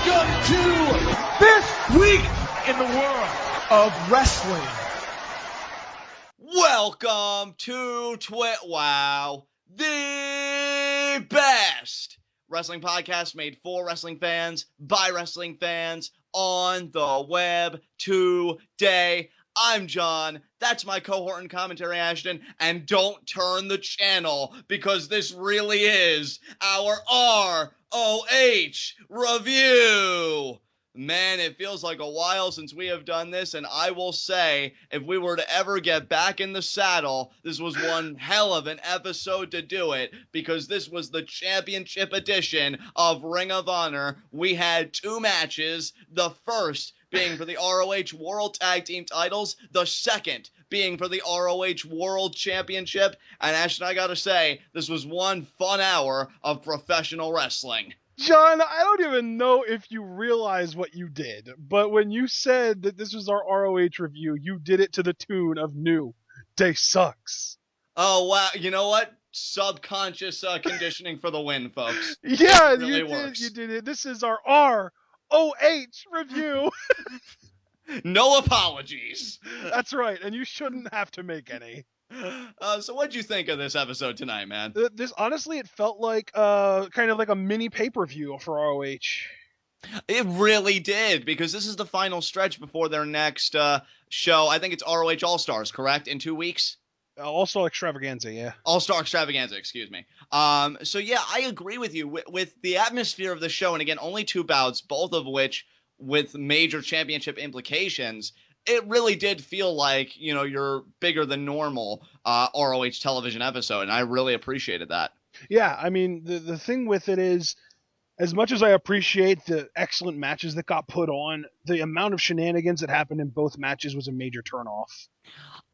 Welcome to this week in the world of wrestling. Welcome to TWitWoW, the best wrestling podcast made for wrestling fans, by wrestling fans, on the web today. I'm John, that's my cohort and commentary, Ashton, and don't turn the channel because this really is our ROH review. Man, it feels like a while since we have done this, and I will say, if we were to ever get back in the saddle, this was one hell of an episode to do it, because this was the championship edition of Ring of Honor. We had two matches, the first being for the ROH World Tag Team titles, the second being for the ROH World Championship, and Ashton, I gotta say, this was one fun hour of professional wrestling. John, I don't even know if you realize what you did, but when you said that this was our ROH review, you did it to the tune of New Day Sucks. Oh, wow. You know what? Subconscious conditioning for the win, folks. Yeah, It really you works. did it. This is our ROH review. No apologies. That's right, and you shouldn't have to make any. So what'd you think of this episode tonight, man? This honestly, it felt like kind of like a mini pay-per-view for ROH. It really did, because this is the final stretch before their next show. I think it's ROH All-Stars, correct? In 2 weeks? All-Star Extravaganza, yeah. All-Star Extravaganza, excuse me. So yeah, I agree with you. With the atmosphere of the show, and again, only two bouts, both of which with major championship implications, it really did feel like, you know, your bigger than normal ROH television episode, and I really appreciated that. Yeah, I mean, the thing with it is, as much as I appreciate the excellent matches that got put on, the amount of shenanigans that happened in both matches was a major turnoff.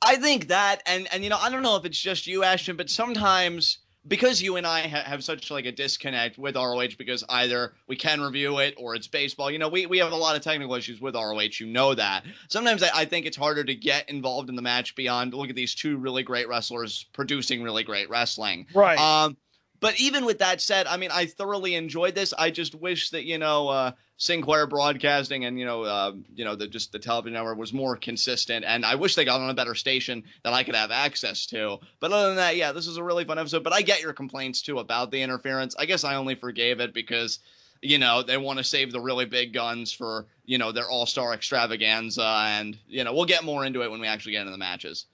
I think that, and you know, I don't know if it's just you, Ashton, but sometimes, because you and I have such like a disconnect with ROH, because either we can review it or it's baseball. You know, we have a lot of technical issues with ROH. You know that. Sometimes I think it's harder to get involved in the match beyond look at these two really great wrestlers producing really great wrestling. Right. But even with that said, I mean, I thoroughly enjoyed this. I just wish that, you know, Sinclair Broadcasting and, the television network was more consistent. And I wish they got on a better station that I could have access to. But other than that, yeah, this is a really fun episode. But I get your complaints, too, about the interference. I guess I only forgave it because, you know, they want to save the really big guns for, you know, their All-Star Extravaganza. And, you know, we'll get more into it when we actually get into the matches.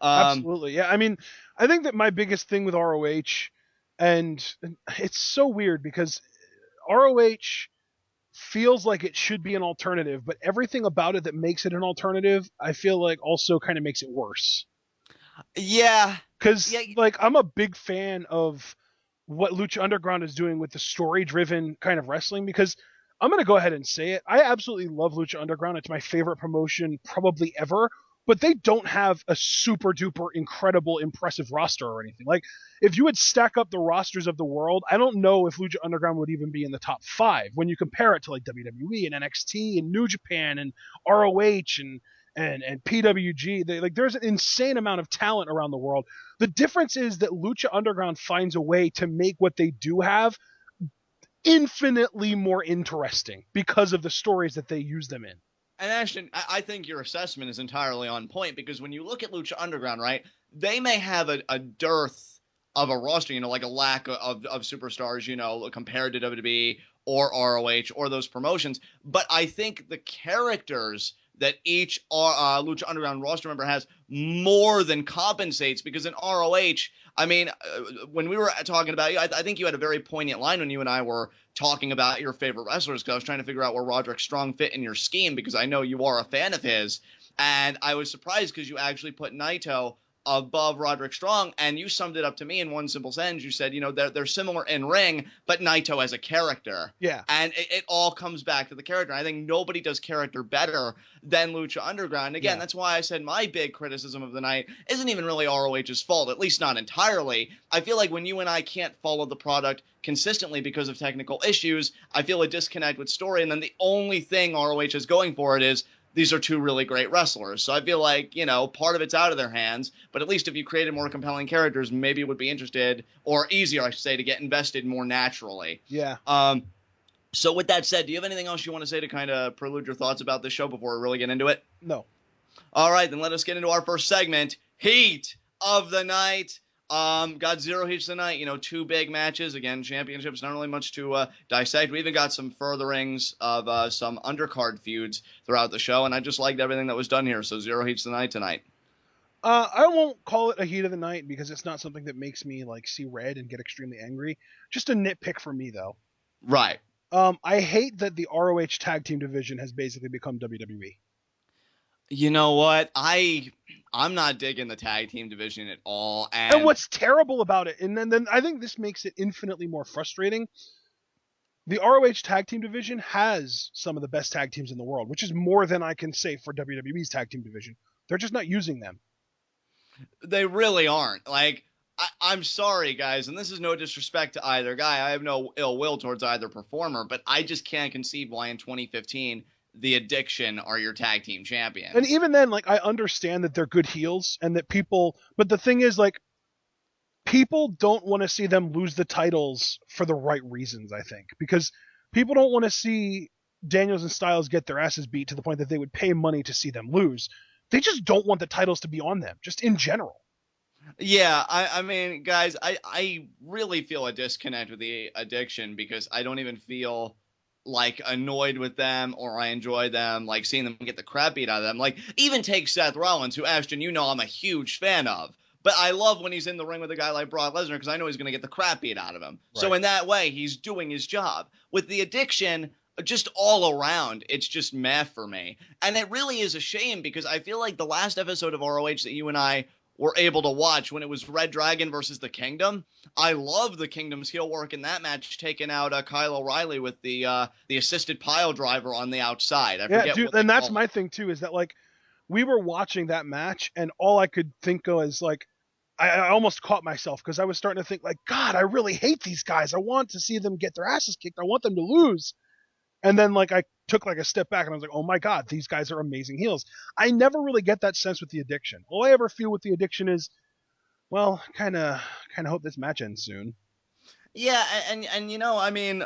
Absolutely. Yeah, I mean, I think that my biggest thing with ROH, and it's so weird because ROH feels like it should be an alternative, but everything about it that makes it an alternative, I feel like also kind of makes it worse. Yeah. Because, like, I'm a big fan of what Lucha Underground is doing with the story-driven kind of wrestling, because I'm going to go ahead and say it. I absolutely love Lucha Underground. It's my favorite promotion probably ever. But they don't have a super duper incredible, impressive roster or anything. Like, if you would stack up the rosters of the world, I don't know if Lucha Underground would even be in the top 5 when you compare it to like WWE and NXT and New Japan and ROH and PWG. There's an insane amount of talent around the world. The difference is that Lucha Underground finds a way to make what they do have infinitely more interesting because of the stories that they use them in. And Ashton, I think your assessment is entirely on point, because when you look at Lucha Underground, right, they may have a dearth of a roster, you know, like a lack of superstars, you know, compared to WWE or ROH or those promotions. But I think the characters that each Lucha Underground roster member has more than compensates, because in ROH, I mean, when we were talking about you, I think you had a very poignant line when you and I were talking about your favorite wrestlers, because I was trying to figure out where Roderick Strong fit in your scheme, because I know you are a fan of his. And I was surprised because you actually put Naito above Roderick Strong, and you summed it up to me in one simple sentence. You said, you know, they're similar in ring, but Naito as a character. Yeah. And it all comes back to the character. I think nobody does character better than Lucha Underground. Again, That's why I said my big criticism of the night isn't even really ROH's fault, at least not entirely. I feel like when you and I can't follow the product consistently because of technical issues, I feel a disconnect with story, and then the only thing ROH is going for it is these are two really great wrestlers. So I feel like, you know, part of it's out of their hands, but at least if you created more compelling characters, maybe it would be interested, or easier, I should say, to get invested more naturally. Yeah. So with that said, do you have anything else you want to say to kind of prelude your thoughts about this show before we really get into it? No. All right, then let us get into our first segment, Heat of the Night. Got 0 heats tonight. 2 big matches. Again, championships, not really much to dissect. We even got some furtherings of some undercard feuds throughout the show, and I just liked everything that was done here. So 0 heats tonight. I won't call it a heat of the night because it's not something that makes me see red and get extremely angry. Just a nitpick for me though. Right. I hate that the ROH tag team division has basically become WWE. You know what? I'm not digging the tag team division at all. And what's terrible about it, and then I think this makes it infinitely more frustrating, the ROH tag team division has some of the best tag teams in the world, which is more than I can say for WWE's tag team division. They're just not using them. They really aren't. I'm sorry, guys, and this is no disrespect to either guy. I have no ill will towards either performer, but I just can't conceive why in 2015 the Addiction are your tag team champions. And even then, I understand that they're good heels and that but the thing is, people don't want to see them lose the titles for the right reasons, I think, because people don't want to see Daniels and Styles get their asses beat to the point that they would pay money to see them lose. They just don't want the titles to be on them, just in general. Yeah, I mean, guys, I really feel a disconnect with the Addiction because I don't even feel annoyed with them or I enjoy them, seeing them get the crap beat out of them. Even take Seth Rollins, who, Ashton, I'm a huge fan of. But I love when he's in the ring with a guy like Brock Lesnar because I know he's going to get the crap beat out of him. Right. So in that way, he's doing his job. With the Addiction, just all around, it's just meh for me. And it really is a shame because I feel like the last episode of ROH that you and I were able to watch when it was Red Dragon versus the Kingdom, I love the Kingdom's heel work in that match, taking out Kyle O'Reilly with the assisted pile driver on the outside. Yeah, dude, and that's my thing too, is that we were watching that match and all I could think of is I almost caught myself because I was starting to think God, I really hate these guys. I want to see them get their asses kicked. I want them to lose. And then I took a step back and I was like, oh my God, these guys are amazing heels. I never really get that sense with the Addiction. All I ever feel with the Addiction is, well, kind of hope this match ends soon. Yeah, and I mean,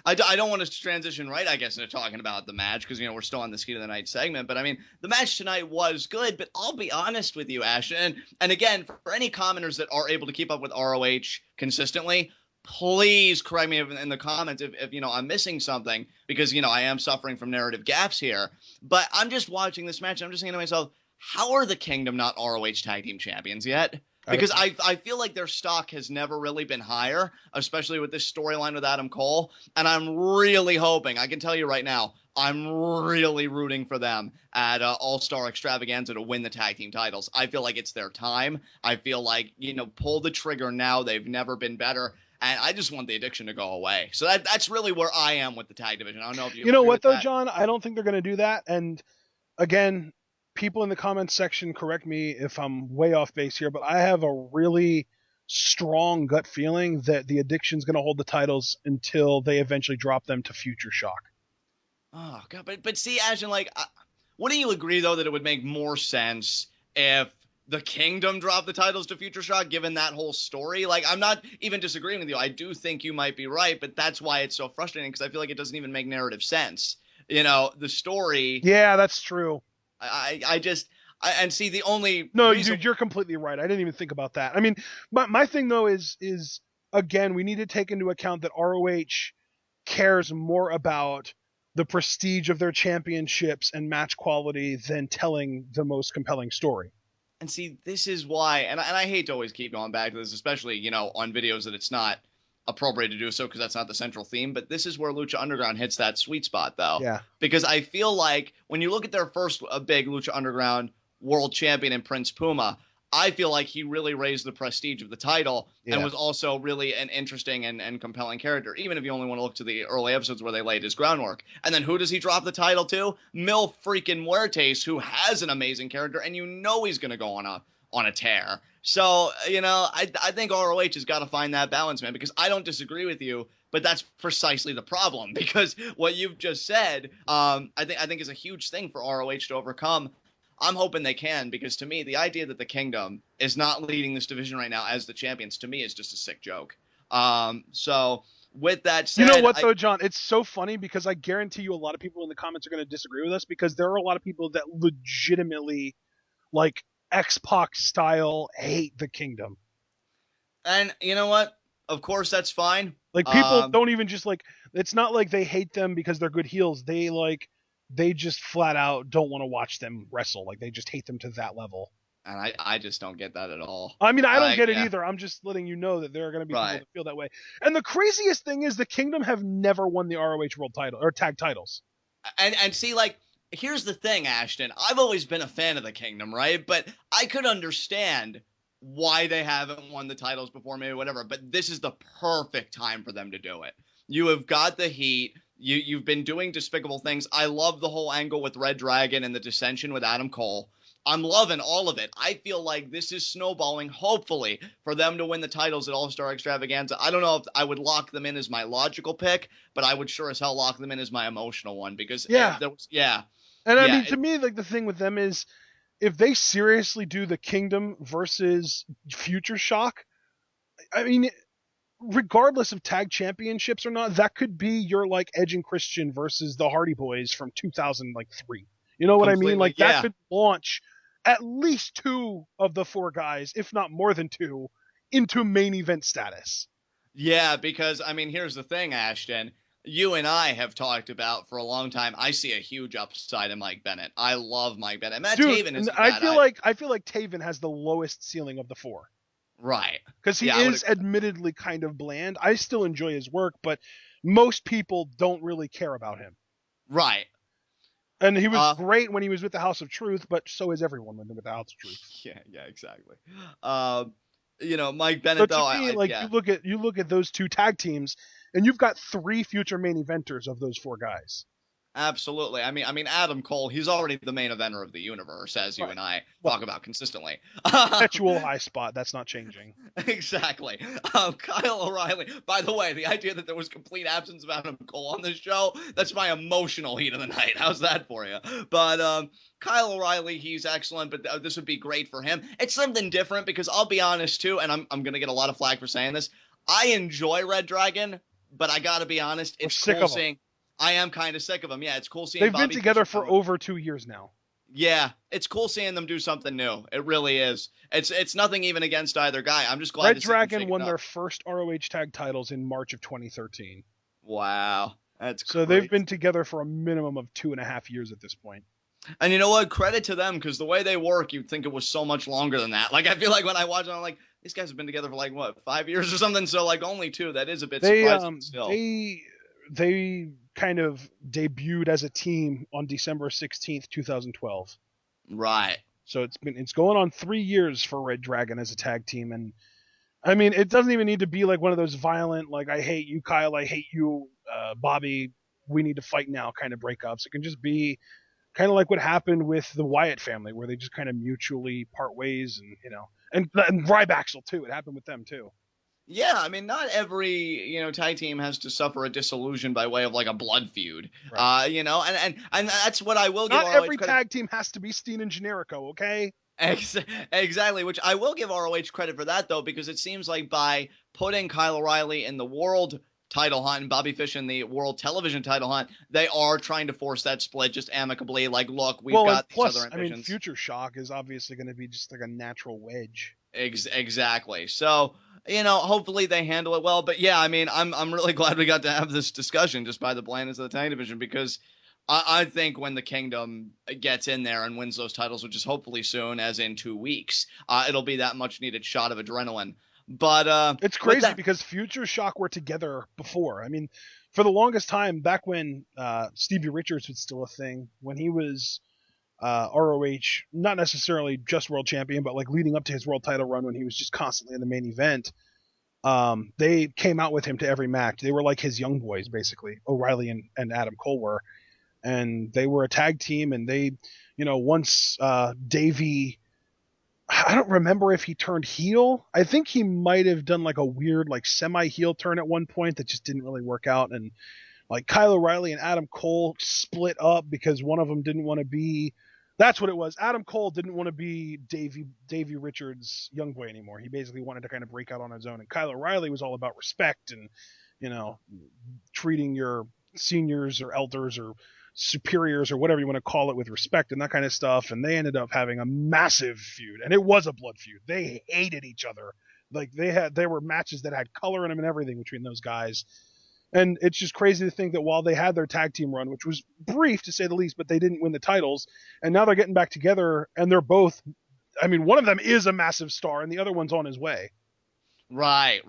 I don't want to transition right, I guess, into talking about the match because, we're still on the Heat of the Night segment. But, I mean, the match tonight was good, but I'll be honest with you, Ashton. And again, for any commenters that are able to keep up with ROH consistently, please correct me in the comments if I'm missing something because, I am suffering from narrative gaps here. But I'm just watching this match and I'm just saying to myself, how are the Kingdom not ROH Tag Team Champions yet? Because I feel like their stock has never really been higher, especially with this storyline with Adam Cole. And I'm really hoping, I can tell you right now, I'm really rooting for them at All-Star Extravaganza to win the tag team titles. I feel like it's their time. I feel like, pull the trigger now. They've never been better. And I just want the Addiction to go away. So that's really where I am with the tag division. I don't know if you know what, though, that. John? I don't think they're going to do that. And again, people in the comments section, correct me if I'm way off base here, but I have a really strong gut feeling that the Addiction's going to hold the titles until they eventually drop them to Future Shock. Oh, God. But see, Ashton, wouldn't you agree, though, that it would make more sense if the Kingdom dropped the titles to Future Shock, given that whole story? I'm not even disagreeing with you. I do think you might be right, but that's why it's so frustrating, because I feel like it doesn't even make narrative sense. The story... Yeah, that's true. And see, the only... No, dude, you're completely right. I didn't even think about that. I mean, my thing, though, is again, we need to take into account that ROH cares more about the prestige of their championships and match quality than telling the most compelling story. And see, this is why, and I hate to always keep going back to this, especially, on videos that it's not appropriate to do so because that's not the central theme, but this is where Lucha Underground hits that sweet spot, though. Yeah. Because I feel like when you look at their first big Lucha Underground world champion in Prince Puma, I feel like he really raised the prestige of the title and was also really an interesting and compelling character, even if you only want to look to the early episodes where they laid his groundwork. And then who does he drop the title to? Mil freaking Muertes, who has an amazing character, and he's going to go on a tear. So, I think ROH has got to find that balance, man, because I don't disagree with you, but that's precisely the problem, because what you've just said, I think is a huge thing for ROH to overcome. I'm hoping they can, because to me, the idea that the Kingdom is not leading this division right now as the champions, to me, is just a sick joke. So with that said, You know what, though, John? It's so funny because I guarantee you a lot of people in the comments are going to disagree with us because there are a lot of people that legitimately, like, X-Pac style hate the Kingdom. and you know what? Of course, that's fine. Like, people don't even just, like, it's not like they hate them because they're good heels. They just flat out don't want to watch them wrestle. Like, they just hate them to that level. And I just don't get that at all. I mean, I don't get it either. I'm just letting you know that there are going to be people that feel that way. And the craziest thing is the Kingdom have never won the ROH World Title or tag titles. And see, like, here's the thing, Ashton. I've always been a fan of the Kingdom, right? But I could understand why they haven't won the titles before, maybe whatever. But this is the perfect time for them to do it. You have got the heat. You've been doing despicable things. I love the whole angle with Red Dragon and the dissension with Adam Cole. I'm loving all of it. I feel like this is snowballing, hopefully, for them to win the titles at All-Star Extravaganza. I don't know if I would lock them in as my logical pick, but I would sure as hell lock them in as my emotional one because And I mean, to me, like, the thing with them is if they seriously do the Kingdom versus Future Shock, I mean, regardless of tag championships or not, that could be your, like, Edge and Christian versus the Hardy Boys from 2003. You know what I mean? Like, that could launch at least two of the four guys, if not more than two, into main event status. Yeah, because, I mean, here's the thing, Ashton. You and I have talked about for a long time. I see a huge upside in Mike Bennett. I love Mike Bennett. Matt Taven is I feel like Taven has the lowest ceiling of the four. Right. Because he is admittedly kind of bland. I still enjoy his work, but most people don't really care about him. Right. And he was great when he was with the House of Truth, but so is everyone when they're with the House of Truth. Yeah, exactly. You know, Mike Bennett, though. To me, you look at those two tag teams, and you've got three future main eventers of those four guys. Absolutely. I mean, Adam Cole, he's already the main eventer of the universe, as you and I talk about consistently. Perpetual high spot. That's not changing. Exactly. Kyle O'Reilly. By the way, the idea that there was complete absence of Adam Cole on this show, that's my emotional heat of the night. How's that for you? But Kyle O'Reilly, he's excellent, but this would be great for him. It's something different because I'll be honest, too, and I'm going to get a lot of flack for saying this. I enjoy Red Dragon, but I got to be honest, it's cool seeing... I am kind of sick of them. Yeah, it's cool seeing They've been together for over 2 years now. Yeah, it's cool seeing them do something new. It really is. It's nothing even against either guy. I'm just glad Red Dragon won their first ROH tag titles in March of 2013. Wow. That's so crazy. They've been together for a minimum of 2.5 years at this point. And you know what? Credit to them, because the way they work, you'd think it was so much longer than that. Like, I feel like when I watch it, I'm like, these guys have been together for like, what, 5 years or something? So, like, only 2. That is a bit surprising still. They kind of debuted as a team on December 16th, 2012. Right. So it's going on 3 years for Red Dragon as a tag team. And I mean, it doesn't even need to be like one of those violent, like, I hate you, Kyle, I hate you, Bobby, we need to fight now kind of breakups. It can just be kind of like what happened with the Wyatt family, where they just kind of mutually part ways, and, you know, and Rybaxel too. It happened with them too. Yeah, I mean, not every, tag team has to suffer a disillusion by way of like a blood feud, right. And that's what I will give. Not every tag team has to be Steen and Generico, okay? Exactly, which I will give ROH credit for that, though, because it seems like by putting Kyle O'Reilly in the world title hunt and Bobby Fish in the world television title hunt, they are trying to force that split just amicably. Like, look, we've got these other ambitions. I mean, Future Shock is obviously going to be just like a natural wedge. Exactly. So, hopefully they handle it well. But yeah, I mean, I'm really glad we got to have this discussion just by the blandness of the tag division, because I think when the Kingdom gets in there and wins those titles, which is hopefully soon, as in 2 weeks, it'll be that much needed shot of adrenaline. But it's crazy because Future Shock were together before. I mean, for the longest time, back when Stevie Richards was still a thing, when he was ROH, not necessarily just world champion, but like leading up to his world title run when he was just constantly in the main event, they came out with him to every match. They were like his young boys, basically. O'Reilly and Adam Cole were. And they were a tag team, and they, once Davey, I don't remember if he turned heel. I think he might have done like a weird like semi-heel turn at one point that just didn't really work out. And like Kyle O'Reilly and Adam Cole split up because one of them didn't want to be, that's what it was. Adam Cole didn't want to be Davey Richards' young boy anymore. He basically wanted to kind of break out on his own. And Kyle O'Reilly was all about respect and treating your seniors or elders or superiors or whatever you want to call it with respect and that kind of stuff. And they ended up having a massive feud, and it was a blood feud. They hated each other. Like there were matches that had color in them and everything between those guys. And it's just crazy to think that while they had their tag team run, which was brief to say the least, but they didn't win the titles, and now they're getting back together, and they're both, I mean, one of them is a massive star, and the other one's on his way. Right.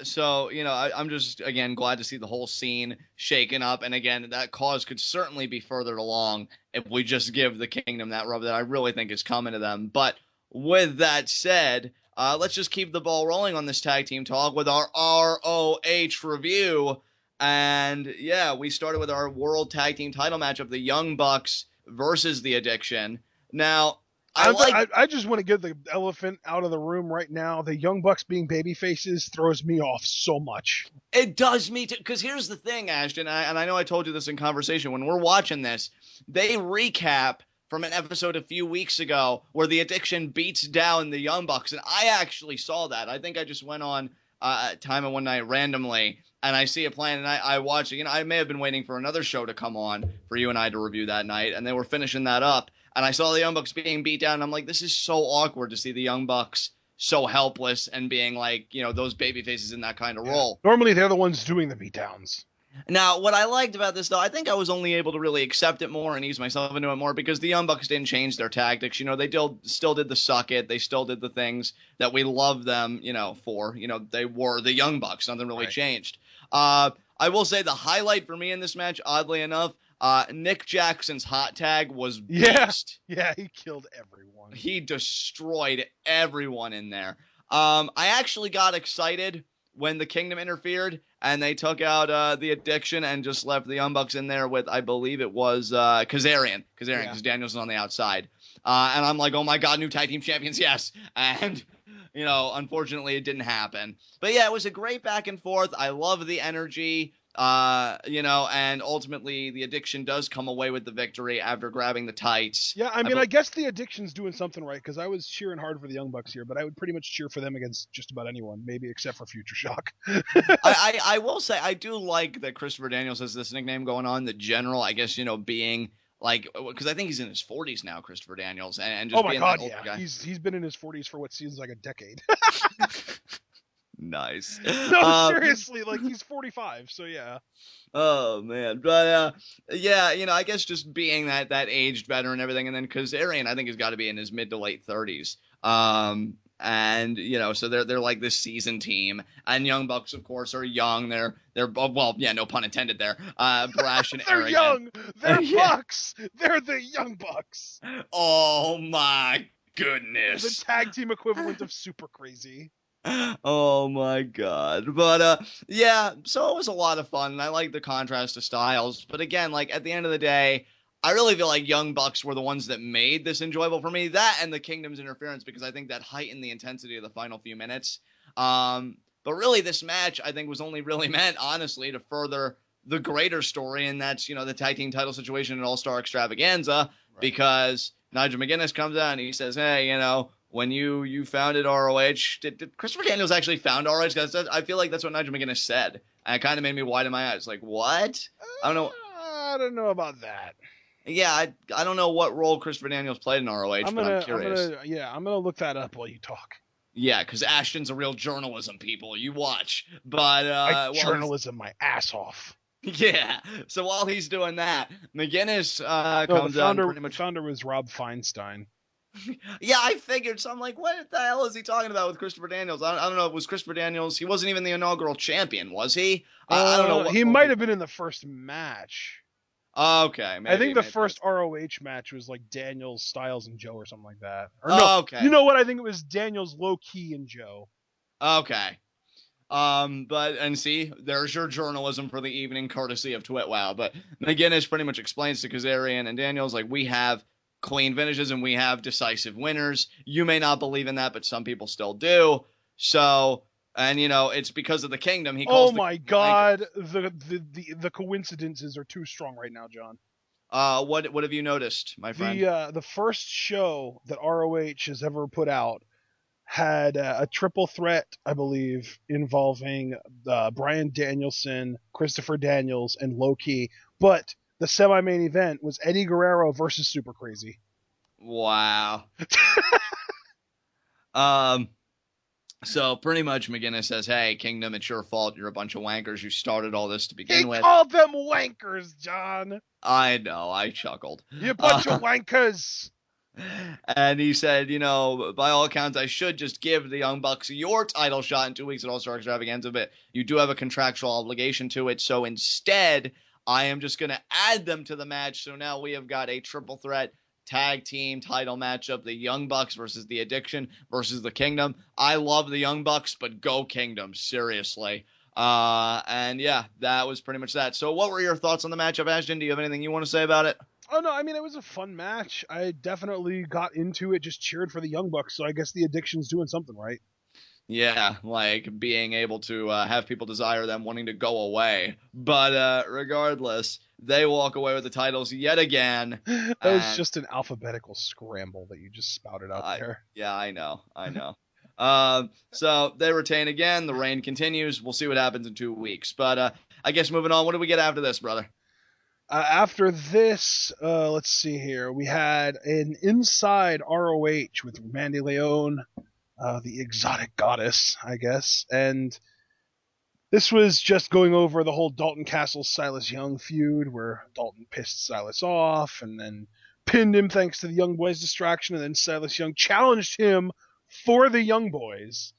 So, I'm just, again, glad to see the whole scene shaken up. And again, that cause could certainly be furthered along if we just give the Kingdom that rub that I really think is coming to them. But with that said, let's just keep the ball rolling on this tag team talk with our ROH review. And yeah, we started with our world tag team title match of the Young Bucks versus the Addiction. Now, I just want to get the elephant out of the room right now. The Young Bucks being baby faces throws me off so much. It does me too. Because here's the thing, Ashton, and I know I told you this in conversation. When we're watching this, they recap from an episode a few weeks ago where the Addiction beats down the Young Bucks, and I actually saw that. I think I just went on Time of One Night randomly, and I see it playing, and I watch it. I may have been waiting for another show to come on for you and I to review that night, and they were finishing that up. And I saw the Young Bucks being beat down, and I'm like, this is so awkward to see the Young Bucks so helpless and being like, those baby faces in that kind of role. Normally, they're the ones doing the beatdowns. Now, what I liked about this, though, I think I was only able to really accept it more and ease myself into it more because the Young Bucks didn't change their tactics. They still did the suck it. They still did the things that we love them, for. They were the Young Bucks. Nothing really changed. I will say the highlight for me in this match, oddly enough, Nick Jackson's hot tag was beast. Yeah, he killed everyone. He destroyed everyone in there. I actually got excited when the Kingdom interfered and they took out the Addiction and just left the Young Bucks in there with, I believe it was Kazarian, because Daniels is on the outside. And I'm like, oh my God, new tag team champions, yes. And, unfortunately it didn't happen. But yeah, it was a great back and forth. I love the energy. And ultimately the Addiction does come away with the victory after grabbing the tights. Yeah, I guess the Addiction's doing something right, because I was cheering hard for the Young Bucks here, but I would pretty much cheer for them against just about anyone, maybe except for Future Shock. I will say, I do like that Christopher Daniels has this nickname going on, the General, I guess, being like, because I think he's in his 40s now, Christopher Daniels, and just being that older guy. He's been in his 40s for what seems like a decade. Nice. No, seriously, he's 45, so yeah. Oh man, but I guess just being that aged veteran and everything, and then Kazarian, I think, has got to be in his mid to late 30s. And so they're like this seasoned team, and Young Bucks, of course, are young. They're no pun intended there. Brash and they're arrogant. Young. They're Bucks. They're the Young Bucks. Oh my goodness. The tag team equivalent of Super Crazy. Oh my God. But so it was a lot of fun, and I like the contrast of styles. But again, at the end of the day, I really feel like Young Bucks were the ones that made this enjoyable for me. That and the Kingdom's interference, because I think that heightened the intensity of the final few minutes. But really, this match, I think, was only really meant, honestly, to further the greater story, and that's, the tag team title situation in All-Star Extravaganza, because Nigel McGuinness comes out and he says, hey, when you founded ROH, did Christopher Daniels actually found ROH? Because I feel like that's what Nigel McGuinness said. And it kind of made me widen my eyes. Like, what? I don't know. I don't know about that. Yeah, I don't know what role Christopher Daniels played in ROH, but I'm curious. I'm going to look that up while you talk. Yeah, because Ashton's a real journalism, people. You watch. But journalism my ass off. Yeah. So while he's doing that, McGuinness comes out. The founder was Rob Feinstein. Yeah, I figured. So I'm like, what the hell is he talking about with Christopher Daniels? I don't know. It was Christopher Daniels. He wasn't even the inaugural champion, was he? I don't know. He might have been in the first match. Okay. I think the first ROH match was Daniels, Styles, and Joe or something like that. Or no, okay. You know what? I think it was Daniels, Low Key, and Joe. Okay. And see, there's your journalism for the evening, courtesy of TWitWoW. But McGuinness pretty much explains to Kazarian and Daniels, we have clean finishes and we have decisive winners. You may not believe in that, but some people still do. So, and it's because of the Kingdom. He calls. Oh my God, the coincidences are too strong right now, John. What have you noticed, my friend? The first show that ROH has ever put out had a triple threat, I believe, involving Bryan Danielson, Christopher Daniels, and Low-Ki. But the semi-main event was Eddie Guerrero versus Super Crazy. Wow. So pretty much McGinnis says, hey, Kingdom, it's your fault. You're a bunch of wankers. You started all this to begin with. He called them wankers, John. I know. I chuckled. You bunch of wankers. And he said, by all accounts, I should just give the Young Bucks your title shot in 2 weeks at All-Star Extravaganza, but you do have a contractual obligation to it. So instead, I am just going to add them to the match. So now we have got a triple threat tag team title matchup, the Young Bucks versus the Addiction versus the Kingdom. I love the Young Bucks, but go Kingdom, seriously. And yeah, that was pretty much that. So what were your thoughts on the matchup, Ashton? Do you have anything you want to say about it? Oh, no, I mean, it was a fun match. I definitely got into it, just cheered for the Young Bucks, so I guess the Addiction's doing something right. Yeah, like being able to have people desire them, wanting to go away. But regardless, they walk away with the titles yet again. That was just an alphabetical scramble that you just spouted out there. Yeah, I know. So they retain again. The reign continues. We'll see what happens in 2 weeks. But I guess moving on, what do we get after this, brother? After this, let's see here. We had an Inside ROH with Mandy Leone, the exotic goddess, I guess. And this was just going over the whole Dalton Castle-Silas Young feud, where Dalton pissed Silas off and then pinned him thanks to the Young Boys' distraction, and then Silas Young challenged him for the Young Boys.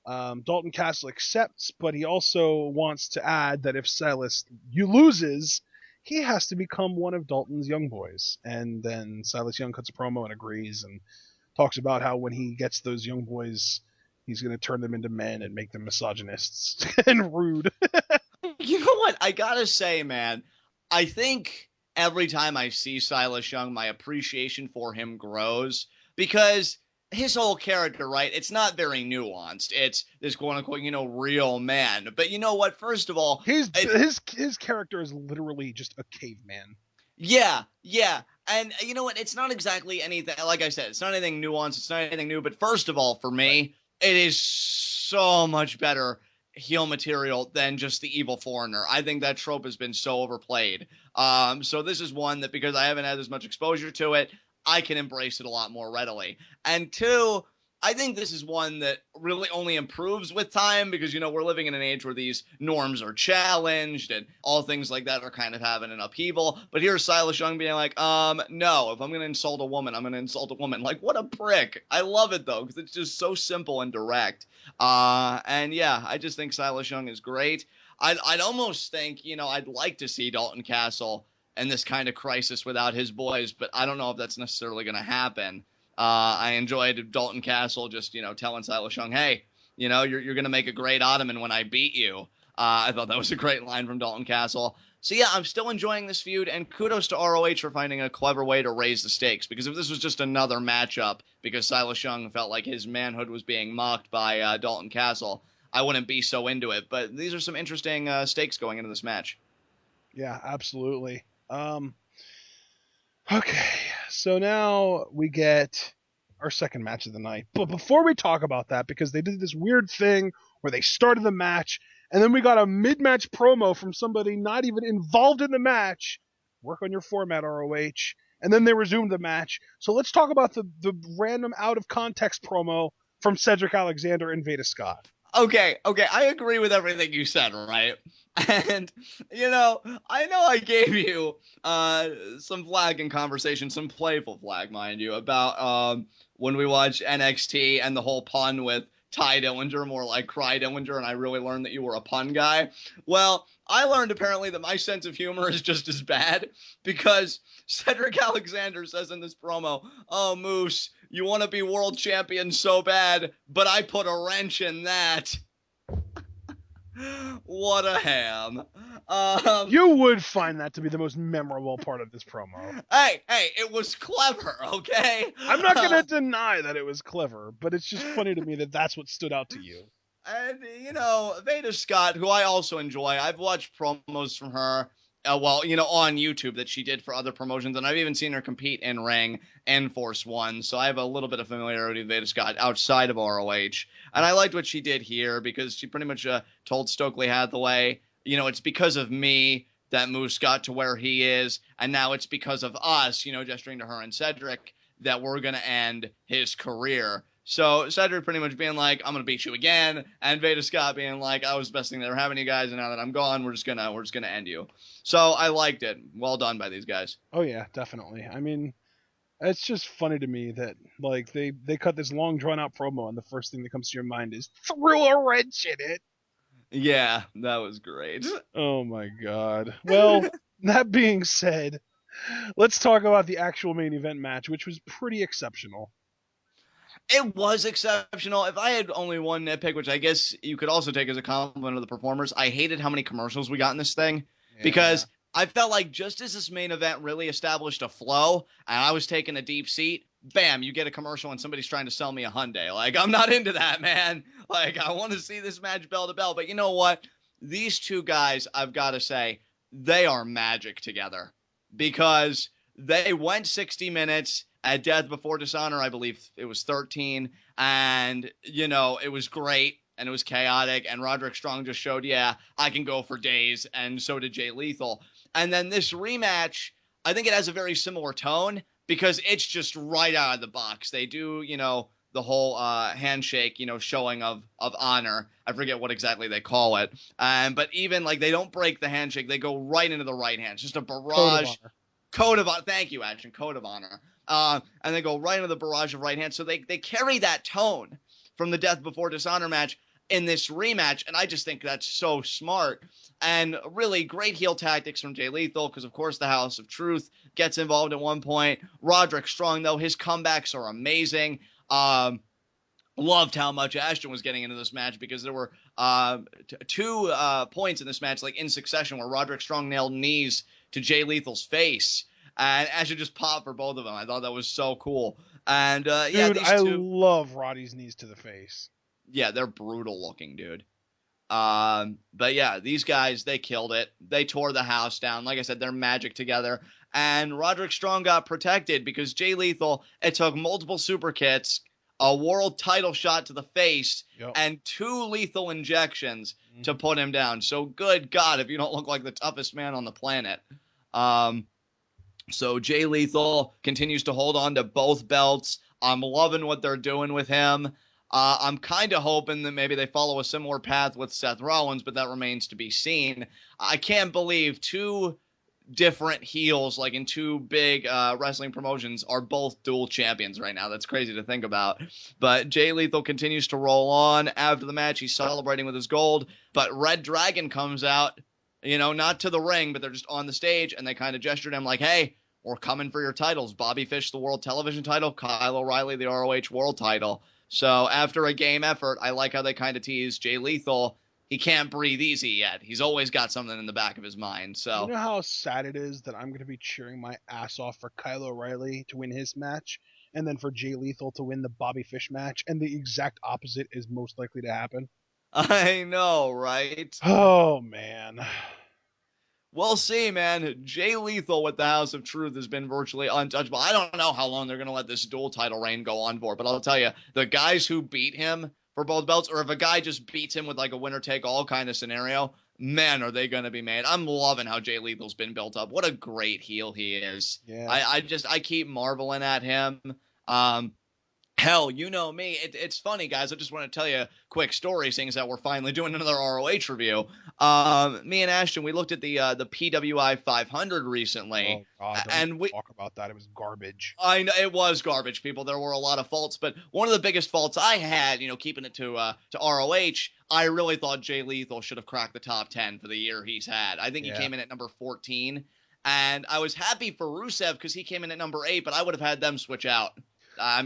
Dalton Castle accepts, but he also wants to add that if Silas loses, he has to become one of Dalton's Young Boys. And then Silas Young cuts a promo and agrees and talks about how when he gets those Young Boys, he's going to turn them into men and make them misogynists and rude. You know what? I gotta say, man, I think every time I see Silas Young, my appreciation for him grows, because his whole character, right? It's not very nuanced. It's this quote unquote, real man. But you know what? First of all, his character is literally just a caveman. Yeah. And you know what? It's not exactly anything, like I said, it's not anything nuanced. It's not anything new. But first of all, for me, it is so much better heel material than just the evil foreigner. I think that trope has been so overplayed. So this is one that, because I haven't had as much exposure to it, I can embrace it a lot more readily. And two, I think this is one that really only improves with time, because, we're living in an age where these norms are challenged and all things like that are kind of having an upheaval. But here's Silas Young being like, no, if I'm going to insult a woman, I'm going to insult a woman. Like, what a prick. I love it, though, because it's just so simple and direct. And yeah, I just think Silas Young is great. I'd almost think, I'd like to see Dalton Castle in this kind of crisis without his boys, but I don't know if that's necessarily going to happen. I enjoyed Dalton Castle just, telling Silas Young, hey, you're going to make a great Ottoman when I beat you. I thought that was a great line from Dalton Castle. So yeah, I'm still enjoying this feud, and kudos to ROH for finding a clever way to raise the stakes, because if this was just another matchup because Silas Young felt like his manhood was being mocked by Dalton Castle, I wouldn't be so into it. But these are some interesting stakes going into this match. Yeah, absolutely. Okay, so now we get our second match of the night. But before we talk about that, because they did this weird thing where they started the match, and then we got a mid-match promo from somebody not even involved in the match. Work on your format, ROH. And then they resumed the match. So let's talk about the random out-of-context promo from Cedric Alexander and Veda Scott. Okay, I agree with everything you said, right? And, I know I gave you some flag in conversation, some playful flag, mind you, about when we watched NXT and the whole pun with Ty Dillinger, more like Cry Dillinger, and I really learned that you were a pun guy. Well, I learned apparently that my sense of humor is just as bad, because Cedric Alexander says in this promo, oh, Moose, you want to be world champion so bad, but I put a wrench in that. What a ham. You would find that to be the most memorable part of this promo. Hey, it was clever, okay? I'm not going to deny that it was clever, but it's just funny to me that that's what stood out to you. And, Veda Scott, who I also enjoy, I've watched promos from her. well, on YouTube that she did for other promotions, and I've even seen her compete in ring and Force One, so I have a little bit of familiarity with Veda Scott outside of ROH, and I liked what she did here because she pretty much told Stokely Hathaway, it's because of me that Moose got to where he is, and now it's because of us, gesturing to her and Cedric, that we're going to end his career. So Cedric pretty much being like, I'm going to beat you again, and Veda Scott being like, I was the best thing they were having you guys, and now that I'm gone, we're just gonna end you. So I liked it. Well done by these guys. Oh yeah, definitely. I mean, it's just funny to me that like they cut this long drawn out promo, and the first thing that comes to your mind is threw a wrench in it. Yeah, that was great. Oh my god. Well, that being said, let's talk about the actual main event match, which was pretty exceptional. It was exceptional. If I had only one nitpick, which I guess you could also take as a compliment of the performers, I hated how many commercials we got in this thing. Yeah. Because I felt like just as this main event really established a flow, and I was taking a deep seat, bam, you get a commercial and somebody's trying to sell me a Hyundai. Like, I'm not into that, man. Like, I want to see this match bell to bell. But you know what? These two guys, I've got to say, they are magic together. Because they went 60 minutes at Death Before Dishonor. I believe it was 13. And, it was great. And it was chaotic, and Roderick Strong just showed, yeah, I can go for days, and so did Jay Lethal. And then this rematch, I think it has a very similar tone, because it's just right out of the box. They do, the whole handshake, showing of honor. I forget what exactly they call it. But even, like, they don't break the handshake. They go right into the right hand. It's just a barrage. Code of honor. Thank you, Ashton. Code of honor. And they go right into the barrage of right hand. So they carry that tone from the Death Before Dishonor match in this rematch, and I just think that's so smart. And really great heel tactics from Jay Lethal, because of course the House of Truth gets involved at one point. Roderick Strong, though, his comebacks are amazing. Loved how much Ashton was getting into this match, because there were two points in this match, like in succession, where Roderick Strong nailed knees to Jay Lethal's face, and Ashton just popped for both of them. I thought that was so cool. And Dude, yeah, these I two, love Roddy's knees to the face. yeah, they're brutal looking, dude. But yeah, these guys, they killed it. They tore the house down. Like I said, they're magic together. And Roderick Strong got protected because Jay Lethal, it took multiple super kits, a world title shot to the face, and 2 lethal injections to put him down. So good God, if you don't look like the toughest man on the planet. So Jay Lethal continues to hold on to both belts. I'm loving what they're doing with him. I'm kind of hoping that maybe they follow a similar path with Seth Rollins, but that remains to be seen. I can't believe 2 different heels, like in 2 big wrestling promotions, are both dual champions right now. That's crazy to think about. But Jay Lethal continues to roll on. After the match, he's celebrating with his gold. But Red Dragon comes out, not to the ring, but they're just on the stage, and they kind of gestured him like, hey, we're coming for your titles. Bobby Fish, the world television title. Kyle O'Reilly, the ROH world title. So after a game effort, I like how they kind of tease Jay Lethal. He can't breathe easy yet. He's always got something in the back of his mind. So you know how sad it is that I'm going to be cheering my ass off for Kyle O'Reilly to win his match, and then for Jay Lethal to win the Bobby Fish match, and the exact opposite is most likely to happen? I know, right? Oh, man. We'll see, man. Jay Lethal with the House of Truth has been virtually untouchable. I don't know how long they're going to let this dual title reign go on for, but I'll tell you, the guys who beat him for both belts, or if a guy just beats him with like a winner-take-all kind of scenario, man, are they going to be made. I'm loving how Jay Lethal's been built up. What a great heel he is. Yeah. I keep marveling at him. Hell, you know me. It's funny, guys. I just want to tell you a quick story, seeing as that we're finally doing another ROH review. Me and Ashton, we looked at the PWI 500 recently. Oh, God, and we talk about that. It was garbage. I know it was garbage, people. There were a lot of faults, but one of the biggest faults I had, keeping it to ROH, I really thought Jay Lethal should have cracked the top 10 for the year he's had. I think he came in at number 14, and I was happy for Rusev because he came in at number 8, but I would have had them switch out. I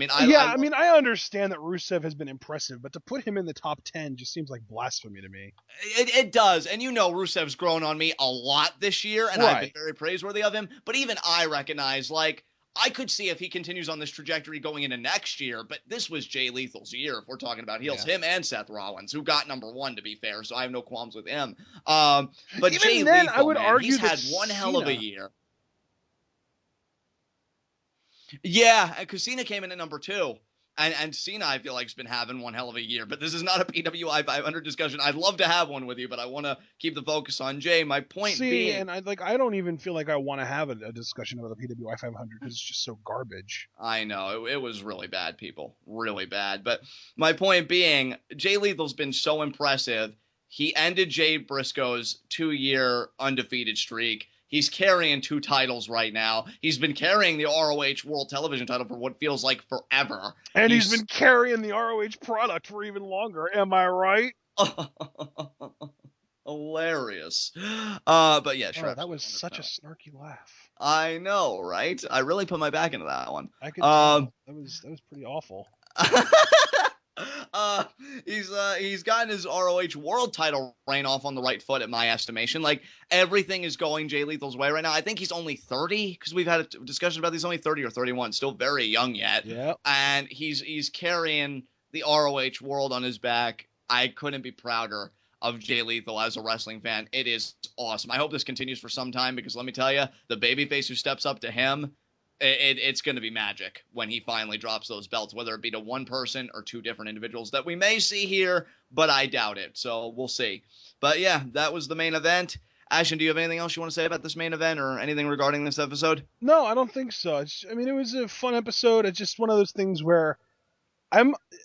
understand that Rusev has been impressive, but to put him in the top 10 just seems like blasphemy to me. It does. And Rusev's grown on me a lot this year, and I've been very praiseworthy of him. But even I recognize, like, I could see if he continues on this trajectory going into next year, but this was Jay Lethal's year if we're talking about heels. Yeah. Him and Seth Rollins, who got number one, to be fair, so I have no qualms with him. But Even Jay then, Lethal, I would man, argue he's that had one hell of a Cena- year. Yeah, because Cena came in at number 2. And Cena, I feel like, has been having one hell of a year. But this is not a PWI 500 discussion. I'd love to have one with you, but I want to keep the focus on Jay. My point being... and I don't even feel like I want to have a discussion about the PWI 500 because it's just so garbage. I know. It was really bad, people. Really bad. But my point being, Jay Lethal's been so impressive. He ended Jay Briscoe's 2-year undefeated streak. He's carrying 2 titles right now. He's been carrying the ROH World Television title for what feels like forever. And he's been carrying the ROH product for even longer. Am I right? Hilarious. But yeah, sure. That was such a snarky laugh. I know, right? I really put my back into that one. I could tell. That was pretty awful. He's gotten his ROH World Title reign off on the right foot, at my estimation. Like, everything is going Jay Lethal's way right now. I think he's only 30, because we've had a discussion about he's only 30 or 31, still very young yet. Yeah. And he's carrying the ROH world on his back. I couldn't be prouder of Jay Lethal as a wrestling fan. It is awesome. I hope this continues for some time, because let me tell you, the babyface who steps up to him, it's going to be magic when he finally drops those belts, whether it be to one person or 2 different individuals that we may see here, but I doubt it. So we'll see. But yeah, that was the main event. Ashton, do you have anything else you want to say about this main event or anything regarding this episode? No, I don't think so. It was a fun episode. It's just one of those things where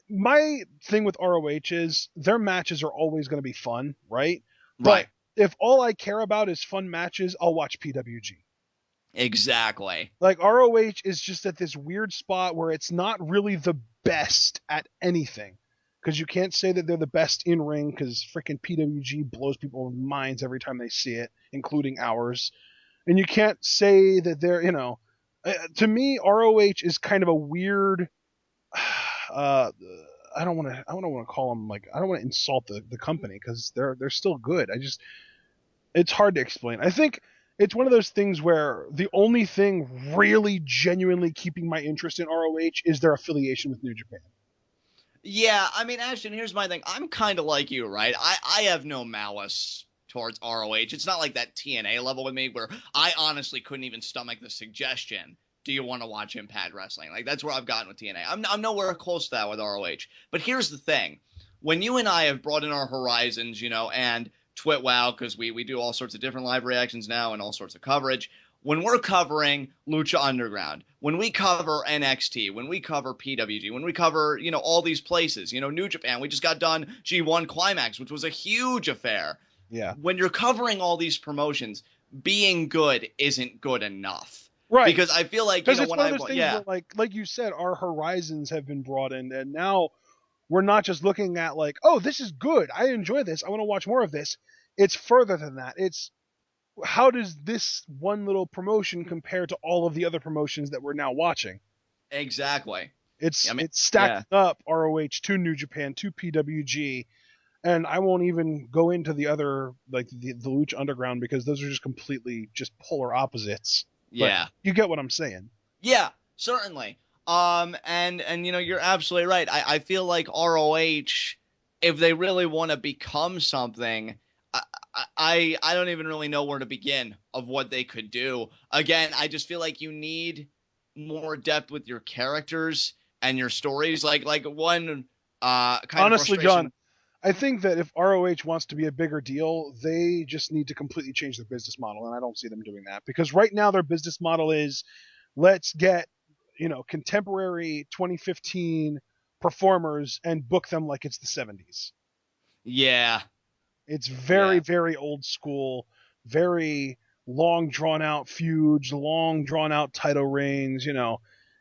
my thing with ROH is their matches are always going to be fun, right? Right. But if all I care about is fun matches, I'll watch PWG. Exactly. Like, ROH is just at this weird spot where it's not really the best at anything. Because you can't say that they're the best in ring, because freaking PWG blows people's minds every time they see it, including ours. And you can't say that they're, to me, ROH is kind of a weird, I don't want to call them, like, I don't want to insult the company, because they're still good. It's hard to explain. I think it's one of those things where the only thing really genuinely keeping my interest in ROH is their affiliation with New Japan. Yeah, I mean, Ashton, here's my thing. I'm kind of like you, right? I have no malice towards ROH. It's not like that TNA level with me where I honestly couldn't even stomach the suggestion, do you want to watch Impact Wrestling? Like, that's where I've gotten with TNA. I'm nowhere close to that with ROH. But here's the thing. When you and I have brought in our horizons, and TWitWoW, because we do all sorts of different live reactions now and all sorts of coverage. When we're covering Lucha Underground, when we cover NXT, when we cover PWG, when we cover, all these places, New Japan, we just got done G1 Climax, which was a huge affair. Yeah. When you're covering all these promotions, being good isn't good enough. Right. Because I feel like, it's one of those things where, like you said, our horizons have been broadened, and now we're not just looking at like, oh, this is good, I enjoy this, I want to watch more of this. It's further than that. It's, how does this one little promotion compare to all of the other promotions that we're now watching? Exactly. It's stacking up ROH to New Japan to PWG, and I won't even go into the other, like the Lucha Underground, because those are just completely just polar opposites. Yeah. But you get what I'm saying. Yeah, certainly. And you're absolutely right. I feel like ROH, if they really want to become something, I don't even really know where to begin of what they could do. Again, I just feel like you need more depth with your characters and your stories. Like one kind honestly, of John, I think that if ROH wants to be a bigger deal, they just need to completely change their business model, and I don't see them doing that. Because right now their business model is, let's get, contemporary 2015 performers and book them like it's the 70s. Yeah. It's very, very old school, very long drawn out feuds, long drawn out title reigns,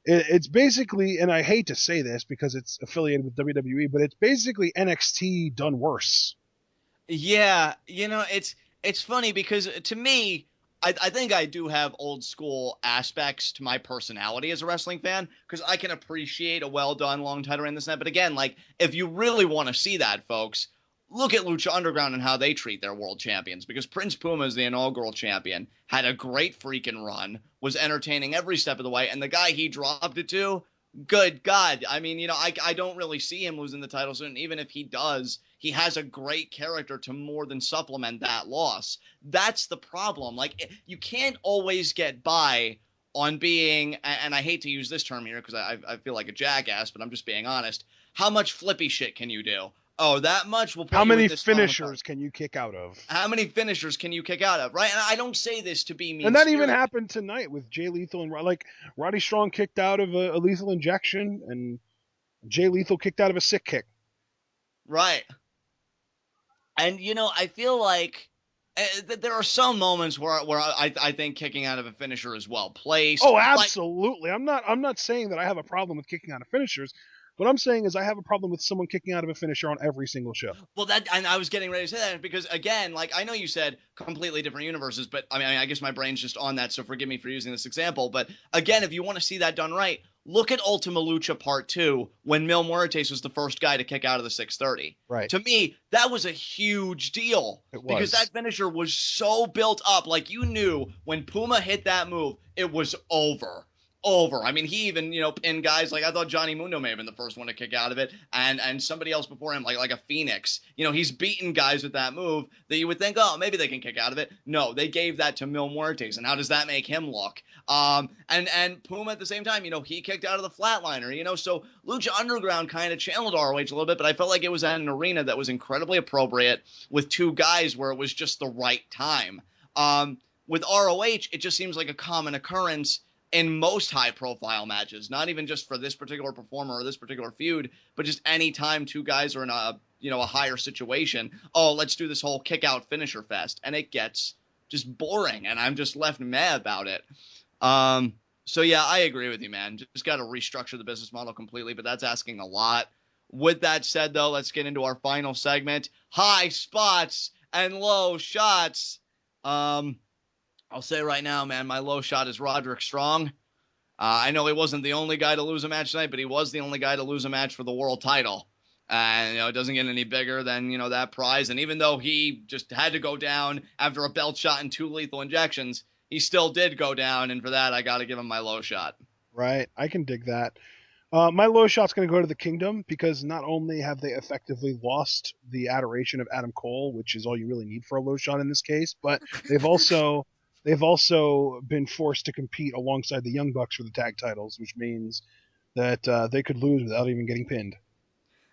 It's basically, and I hate to say this because it's affiliated with WWE, but it's basically NXT done worse. Yeah, it's funny because to me, I think I do have old school aspects to my personality as a wrestling fan, because I can appreciate a well done long title reign this and that. But again, like, if you really want to see that, folks, look at Lucha Underground and how they treat their world champions, because Prince Puma is the inaugural champion, had a great freaking run, was entertaining every step of the way, and the guy he dropped it to, good God. I mean, I don't really see him losing the title soon. Even if he does, he has a great character to more than supplement that loss. That's the problem. Like, you can't always get by on being, and I hate to use this term here because I feel like a jackass, but I'm just being honest. How much flippy shit can you do? Oh, that much will put How you many in this finishers can you kick out of? How many finishers can you kick out of, right? And I don't say this to be mean. And that even happened tonight with Jay Lethal and Roddy Strong kicked out of a lethal injection, and Jay Lethal kicked out of a sick kick. Right. And I feel like there are some moments where I think kicking out of a finisher is well placed. Oh, absolutely. I'm not saying that I have a problem with kicking out of finishers. What I'm saying is I have a problem with someone kicking out of a finisher on every single show. Well, and I was getting ready to say that because, again, like, I know you said completely different universes, but I mean, I guess my brain's just on that, so forgive me for using this example. But again, if you want to see that done right, look at Ultima Lucha Part 2 when Mil Muertes was the first guy to kick out of the 630. Right. To me, that was a huge deal. It was. Because that finisher was so built up. Like, you knew when Puma hit that move, it was over. I mean, he even, pinned guys like, I thought Johnny Mundo may have been the first one to kick out of it, and somebody else before him, like a Phoenix. He's beaten guys with that move that you would think, oh, maybe they can kick out of it. No, they gave that to Mil Muertes, and how does that make him look? And Puma at the same time, he kicked out of the flatliner, so Lucha Underground kind of channeled ROH a little bit, but I felt like it was at an arena that was incredibly appropriate with two guys where it was just the right time. With ROH, it just seems like a common occurrence in most high-profile matches, not even just for this particular performer or this particular feud, but just any time two guys are in a higher situation. Oh, let's do this whole kick-out finisher fest, and it gets just boring, and I'm just left mad about it. So yeah, I agree with you, man. Just got to restructure the business model completely, but that's asking a lot. With that said, though, let's get into our final segment: high spots and low shots. I'll say right now, man, my low shot is Roderick Strong. I know he wasn't the only guy to lose a match tonight, but he was the only guy to lose a match for the world title. And, it doesn't get any bigger than, that prize. And even though he just had to go down after a belt shot and 2 lethal injections, he still did go down. And for that, I got to give him my low shot. Right. I can dig that. My low shot's going to go to the Kingdom because not only have they effectively lost the adoration of Adam Cole, which is all you really need for a low shot in this case, but they've also been forced to compete alongside the Young Bucks for the tag titles, which means that they could lose without even getting pinned.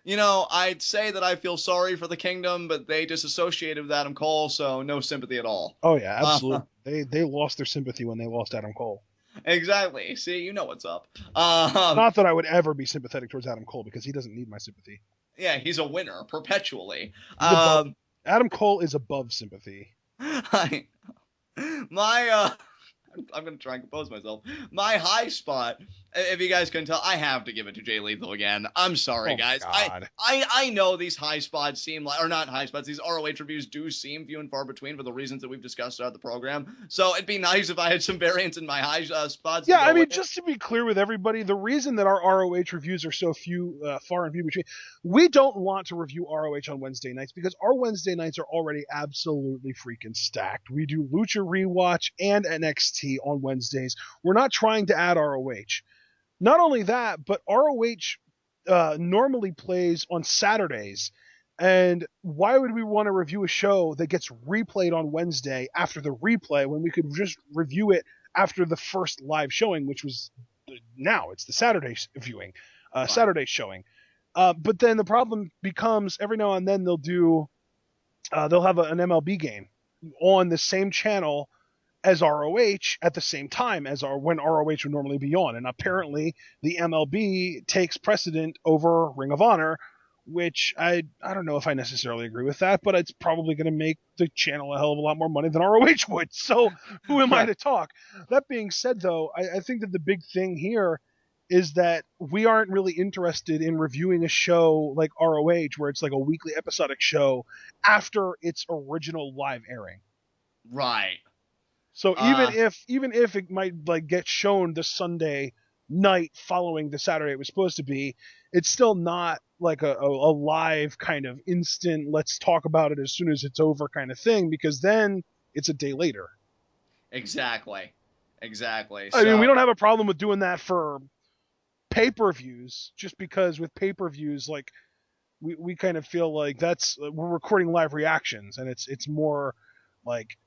I'd say that I feel sorry for the Kingdom, but they disassociated with Adam Cole, so no sympathy at all. Oh, yeah, absolutely. They lost their sympathy when they lost Adam Cole. Exactly. See, you know what's up. Not that I would ever be sympathetic towards Adam Cole, because he doesn't need my sympathy. Yeah, he's a winner, perpetually. Adam Cole is above sympathy. I'm going to try and compose myself. My high spot, if you guys couldn't tell, I have to give it to Jay Lethal again. I'm sorry, guys. God. I know these high spots seem like, or not high spots, these ROH reviews do seem few and far between for the reasons that we've discussed throughout the program. So it'd be nice if I had some variance in my high spots. Yeah, I mean, just to be clear with everybody, the reason that our ROH reviews are so far and few between, we don't want to review ROH on Wednesday nights because our Wednesday nights are already absolutely freaking stacked. We do Lucha Rewatch and NXT on Wednesdays. We're not trying to add ROH. Not only that, but ROH normally plays on Saturdays. And why would we want to review a show that gets replayed on Wednesday after the replay when we could just review it after the first live showing, which was now it's the Saturday viewing, Saturday showing. But then the problem becomes every now and then they'll have an MLB game on the same channel as ROH at the same time as when ROH would normally be on. And apparently the MLB takes precedent over Ring of Honor, which I don't know if I necessarily agree with that, but it's probably going to make the channel a hell of a lot more money than ROH would. So who am I to talk? That being said, though, I think that the big thing here is that we aren't really interested in reviewing a show like ROH, where it's like a weekly episodic show after its original live airing. Right. So even if it might like get shown the Sunday night following the Saturday it was supposed to be, it's still not like a live kind of instant, let's talk about it as soon as it's over kind of thing, because then it's a day later. Exactly. I mean, we don't have a problem with doing that for pay-per-views, just because with pay-per-views, like, we kind of feel like we're recording live reactions, and it's more like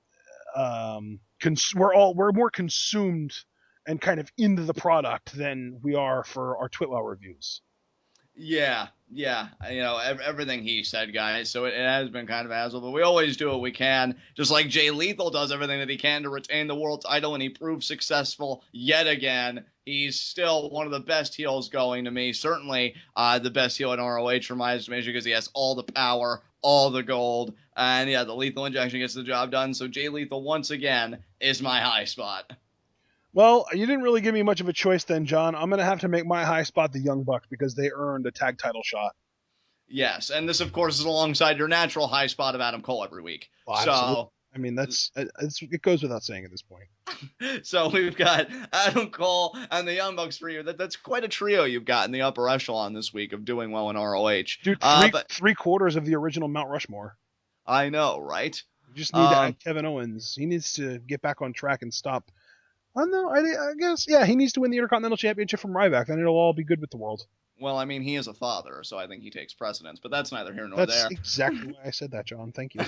we're more consumed and kind of into the product than we are for our TWitWoW reviews. Yeah. Everything he said, guys. So it has been kind of a hassle, but we always do what we can. Just like Jay Lethal does everything that he can to retain the world title, and he proved successful yet again. He's still one of the best heels going to me. Certainly the best heel in ROH for my estimation, because he has all the power, all the gold, and yeah, the lethal injection gets the job done. So Jay Lethal, once again, is my high spot. Well, you didn't really give me much of a choice then, John. I'm going to have to make my high spot the Young Bucks, because they earned a tag title shot. Yes, and this, of course, is alongside your natural high spot of Adam Cole every week. Well, so, I mean, it goes without saying at this point. So we've got Adam Cole and the Young Bucks for you. That's quite a trio you've got in the upper echelon this week of doing well in ROH. Dude, three-quarters of the original Mount Rushmore. I know, right? You just need to add Kevin Owens. He needs to get back on track and stop. Oh, no, I guess, yeah, he needs to win the Intercontinental Championship from Ryback, then it'll all be good with the world. Well, I mean, he is a father, so I think he takes precedence, but that's neither here nor there. That's exactly why I said that, John. Thank you.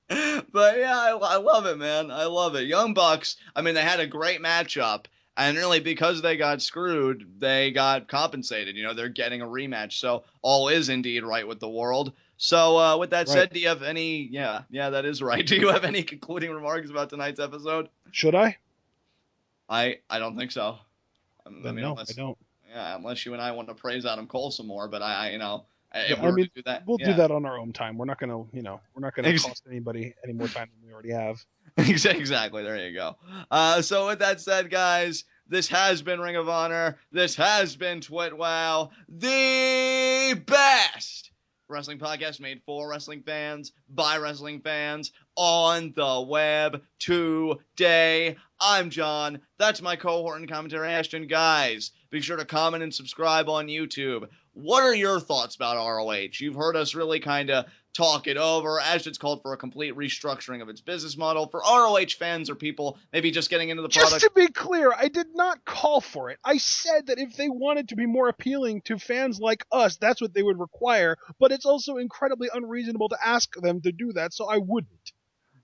But yeah, I love it, man. I love it. Young Bucks, I mean, they had a great matchup, and really because they got screwed, they got compensated. They're getting a rematch, so all is indeed right with the world. So with that said, do you have any, yeah, that is right. Do you have any concluding remarks about tonight's episode? Should I? I don't think so. I don't. Yeah, unless you and I want to praise Adam Cole some more, but do that on our own time. We're not gonna, we're not gonna cost anybody any more time than we already have. Exactly. There you go. So with that said, guys, this has been Ring of Honor. This has been TWitWoW, the best wrestling podcast made for wrestling fans, by wrestling fans, on the web today. I'm John. That's my cohort and commentary, Ashton. Guys, be sure to comment and subscribe on YouTube. What are your thoughts about ROH? You've heard us really kind of talk it over. Ashton's called for a complete restructuring of its business model. For ROH fans or people maybe just getting into the product. Just to be clear, I did not call for it. I said that if they wanted to be more appealing to fans like us, that's what they would require. But it's also incredibly unreasonable to ask them to do that, so I wouldn't.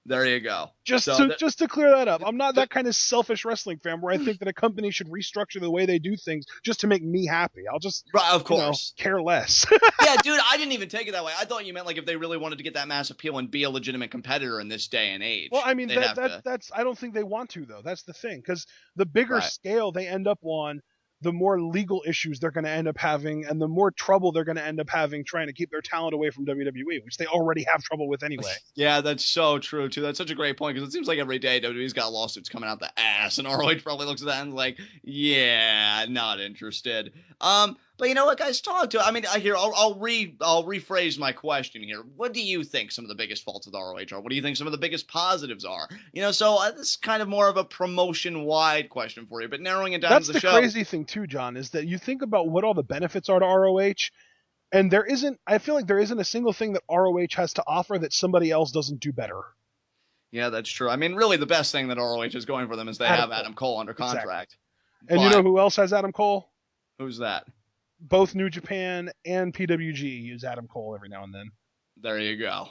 There you go. Just to clear that up, I'm not that kind of selfish wrestling fan where I think that a company should restructure the way they do things just to make me happy. I'll just, of course, care less. Yeah, dude, I didn't even take it that way. I thought you meant like if they really wanted to get that mass appeal and be a legitimate competitor in this day and age. Well, I mean, that's I don't think they want to, though. That's the thing, because the bigger scale they end up on, the more legal issues they're going to end up having, and the more trouble they're going to end up having trying to keep their talent away from WWE, which they already have trouble with anyway. Yeah, that's so true, too. That's such a great point, because it seems like every day WWE's got lawsuits coming out the ass, and ROH probably looks at that and is like, yeah, not interested. But you know what, guys? I mean, I'll rephrase my question here. What do you think some of the biggest faults of the ROH are? What do you think some of the biggest positives are? So this is kind of more of a promotion-wide question for you, but narrowing it down to the show. That's the crazy thing, too, John, is that you think about what all the benefits are to ROH, and I feel like there isn't a single thing that ROH has to offer that somebody else doesn't do better. Yeah, that's true. I mean, really, the best thing that ROH is going for them is they have Adam Cole under contract. Exactly. And you know who else has Adam Cole? Who's that? Both New Japan and PWG use Adam Cole every now and then. There you go.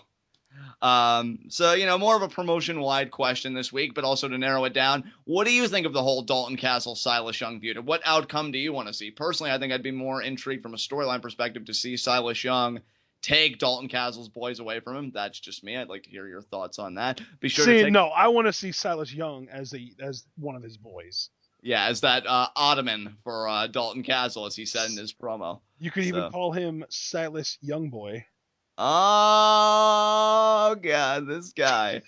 So, more of a promotion-wide question this week, but also to narrow it down, what do you think of the whole Dalton Castle, Silas Young feud? What outcome do you want to see? Personally, I think I'd be more intrigued from a storyline perspective to see Silas Young take Dalton Castle's boys away from him. That's just me. I'd like to hear your thoughts on that. Be sure to no, I want to see Silas Young as one of his boys. Yeah, as that ottoman for Dalton Castle, as he said in his promo. You could even call him Silas Youngboy. Oh, God, this guy.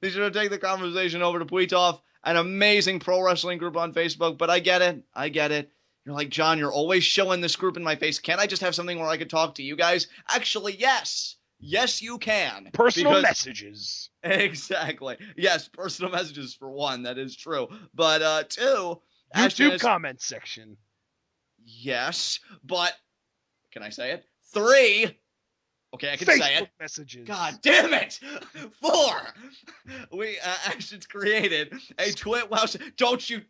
Be sure to take the conversation over to Pweetoff, an amazing pro wrestling group on Facebook. But I get it. You're like, John, you're always showing this group in my face. Can't I just have something where I could talk to you guys? Actually, yes. Yes, you can. Personal messages. Exactly. Yes, personal messages for one. That is true. But two, YouTube comment section. Yes, but can I say it? 3. Okay, I can say it. Facebook messages. God damn it! 4. We actions created a TWitWoW. Don't you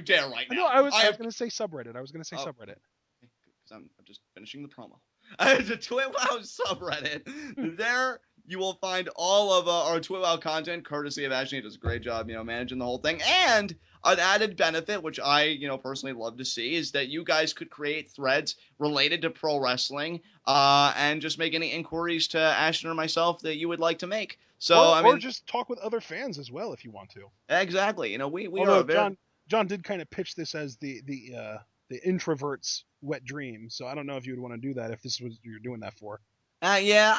dare right now. No, I was going to say subreddit. Subreddit. Because I'm just finishing the promo. It's a TWitWoW subreddit. There you will find all of our TWitWoW content, courtesy of Ashley. He does a great job, managing the whole thing. And an added benefit, which I, personally love to see, is that you guys could create threads related to pro wrestling, and just make any inquiries to Ashton or myself that you would like to make. So, or just talk with other fans as well if you want to. Exactly. We Although are very... John did kind of pitch this as the introvert's wet dream, so I don't know if you would want to do that if this was you're doing that for. Yeah,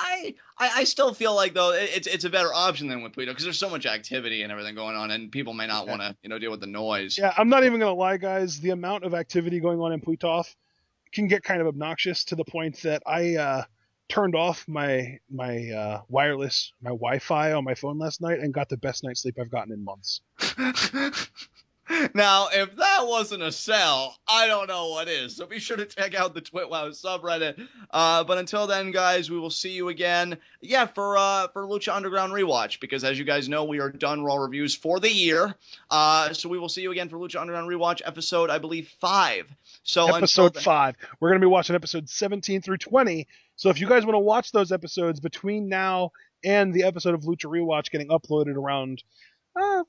I still feel like, though, it's a better option than with Pluto, because there's so much activity and everything going on, and people may not want to, deal with the noise. Yeah, I'm not even going to lie, guys. The amount of activity going on in Pletov can get kind of obnoxious to the point that I turned off my wireless, my Wi-Fi on my phone last night and got the best night's sleep I've gotten in months. Now, if that wasn't a sell, I don't know what is. So be sure to check out the TWitWoW subreddit. But until then, guys, we will see you again. Yeah, for Lucha Underground Rewatch, because as you guys know, we are done Raw reviews for the year. So we will see you again for Lucha Underground Rewatch episode, I believe, 5. So episode 5. We're going to be watching episodes 17 through 20. So if you guys want to watch those episodes between now and the episode of Lucha Rewatch getting uploaded around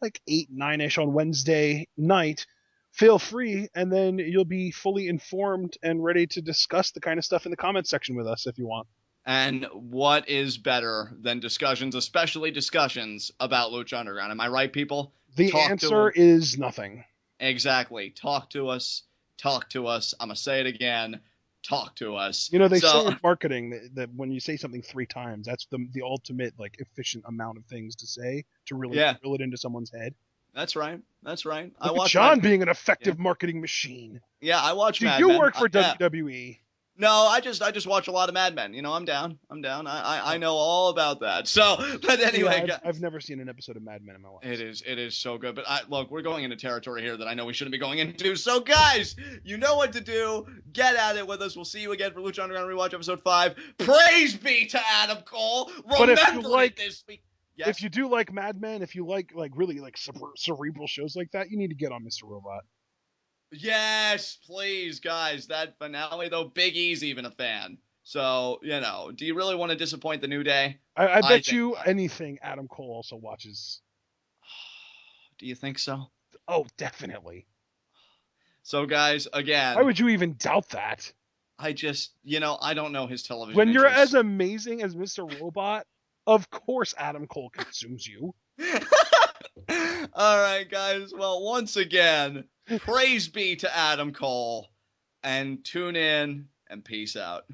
like 8, 9-ish on Wednesday night, feel free, and then you'll be fully informed and ready to discuss the kind of stuff in the comments section with us if you want. And what is better than discussions, especially discussions about Lucha Underground? Am I right, people? The answer is nothing. Exactly. Talk to us. Talk to us. I'm going to say it again. Talk to us. They say in marketing that when you say something 3 times, that's the ultimate efficient amount of things to say to really drill it into someone's head. That's right. That's right. Look at John being an effective marketing machine. Yeah, I watch Mad Men. Do Men. you work for WWE? No, I just watch a lot of Mad Men. I'm down. I know all about that. So, but anyway, I've never seen an episode of Mad Men in my life. It is so good. But look, we're going into territory here that I know we shouldn't be going into. So, guys, you know what to do. Get at it with us. We'll see you again for Lucha Underground Rewatch episode 5. Praise be to Adam Cole. Remember it this week. Yes? If you do like Mad Men, if you like really cerebral shows like that, you need to get on Mr. Robot. Yes, please, guys. That finale, though, Big E's even a fan. So, do you really want to disappoint the New Day? I bet you anything Adam Cole also watches. Do you think so? Oh, definitely. So, guys, again. Why would you even doubt that? I just, I don't know his television When you're interests. as amazing as Mr. Robot, of course Adam Cole consumes you. All right, guys. Well, once again, praise be to Adam Cole, and tune in and peace out.